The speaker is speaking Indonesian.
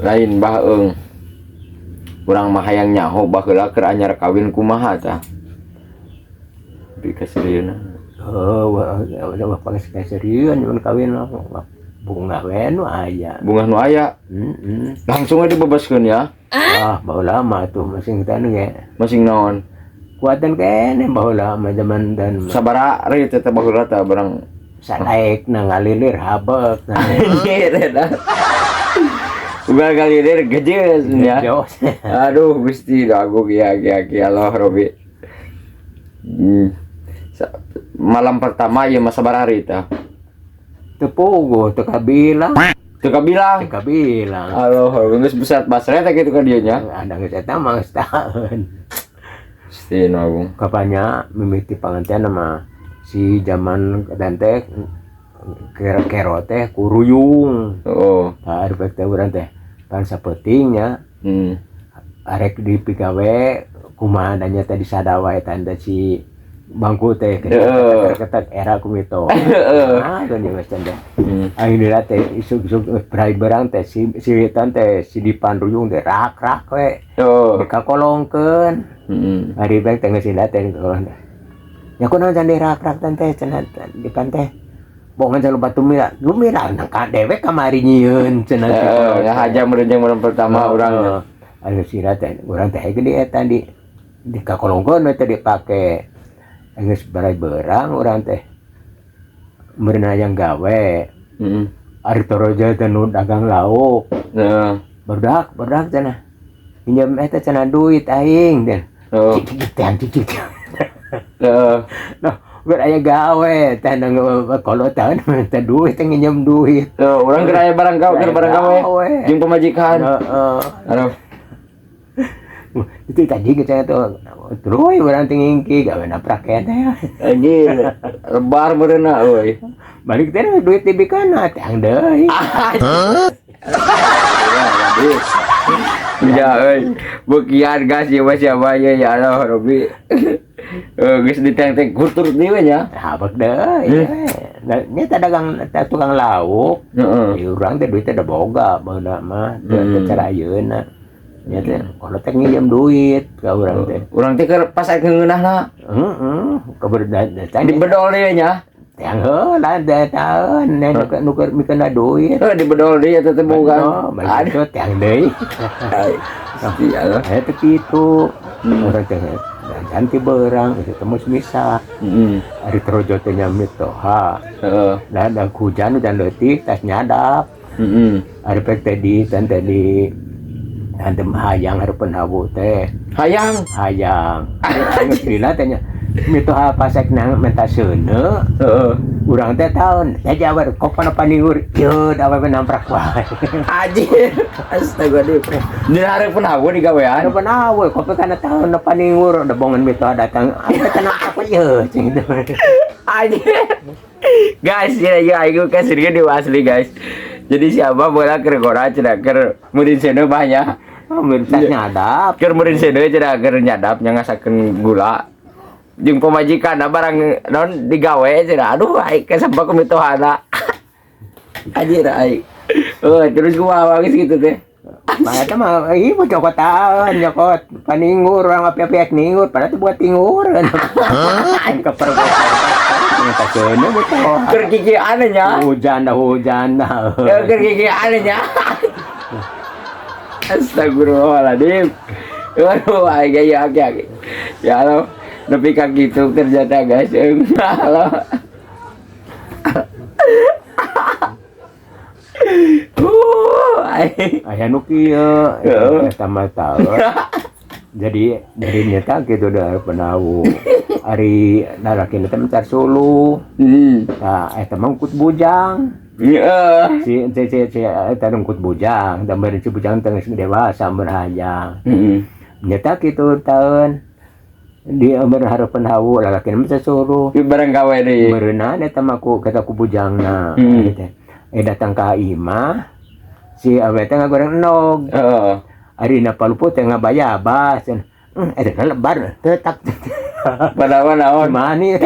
lain baheung urang mah hayang nyaho baheula keur anyar kawin kumaha tah bikasirieuna udah pakai serius mun kawin mah bunga we nu aya bunga nu aya langsung aja dibebaskeun ya baheula mah tuh masing tanu ge masing naon kuatan kene baheula mah zaman dan sabaraha ari teh baheula teh barang sadaekna ngalilir habek anjir eta ugal ngalilir gejeus ya aduh Gusti aku kieu Allah Robi malam pertama ya masa barari tah tepuguh teu kabilang Allah geus besar basret teh kitu ka dieu nya ada geus eta mah taeun Gusti Agung kapanya mimiti pangantian mah si zaman dan teh kero teh kuruyung ari bae teh urang teh pan sapetingnya arek dipigawe kumaha danya teh disadawa eta si bangku teh ketak era kumito dan yang macam teh akhirnya teh isuk-isuk berai berang teh si tan teh si dipan ruyung teh rak we dikakolongkeun hari bae teh geus indah teh ya kunaon can rak teh cenah dipan teh bongan jalu batu mira nang ka dewek kamari nyieun cenah ya haja meureun malam pertama urang anu sira teh urang teh gede eta dikakolongkeun teh dipake geus barai beurang urang teh meureun hayang gawe ari toroja teh nu dagang lauk berdak cenah pinjam eta cenah duit aing teh cicit nah gue aya gawe teh nang kalau tahun minta duit teh nginjem duit urang keur aya barang gawe jeung pamajikan aduh itu tadi kita tuh terus urang teh ngingki gawe naprak teh anjir lebar meureunna euy balik teh duit dibikana teh deui ya euy bukian gas ya siapa ya Allah Robi geus diteng-teng kultur deui nya habek deui nya teh dagang tukang lauk urang teh duit teh da boga baheula mah teu cara ayeuna nya teh kalau teh nginjem duit ka urang teh keur pas aya ngeunahna keberdatang di bedol deui nya yang heula da taeun nu keur mikeun duit di bedol deui eta teh boga aduh yang deui eta kitu urang teh ganti berang ketemu semisah hari terojo teh nyamit toha dan hujan leutik tas nyadap hari pek teh di antem hayang hareupeun hawu teh hayang anu cerina teh nya mitoha pasek nang menta seuneu urang teh taun jawer kopana paniur yeud awewe namprak wae anjir astagfirullah di hareupeun hawu digawean hareupeun hawu kopi kana taun paniur da bongan mitoha datang aya teh namprak yeud cing anjir guys ya aing ka serius di asli guys jadi siapa bola keur gora cenah keur murid seuneu banyak nyadap keur murid seuneu cenah keur nyadap nya ngasakeun gula jeung pamajikan barang naon digawe cenah aduh aing kesempet ku mitohana anjir aing terus kumaha geus kitu teh eta mah ieu cokotan nyokot paningur urang api-api ningur padahal teh buat tingur ka pergotan keur kikian nya hujan keur kikian nya astagfirullahaladzim aduh aing ya Allah nepi ka kitu ternyata guys Allah aya nu kieu eta mah tahu jadi dari nyata gitu dah penawu ari narakin teh mencar sulu tah eta mah ukut bujang si eta ukut bujang da bari si bujang teh geus dewasa berhayang nyata kitu taeun di umur hareupeun hawu lalakin mah suruh di barang gawe deui meureunna eta mah ku kata ku bujangna datang ka imah si awe teh ngagoreng enog arina paluput teh ngabayabas eta lebar tetak pada naon mani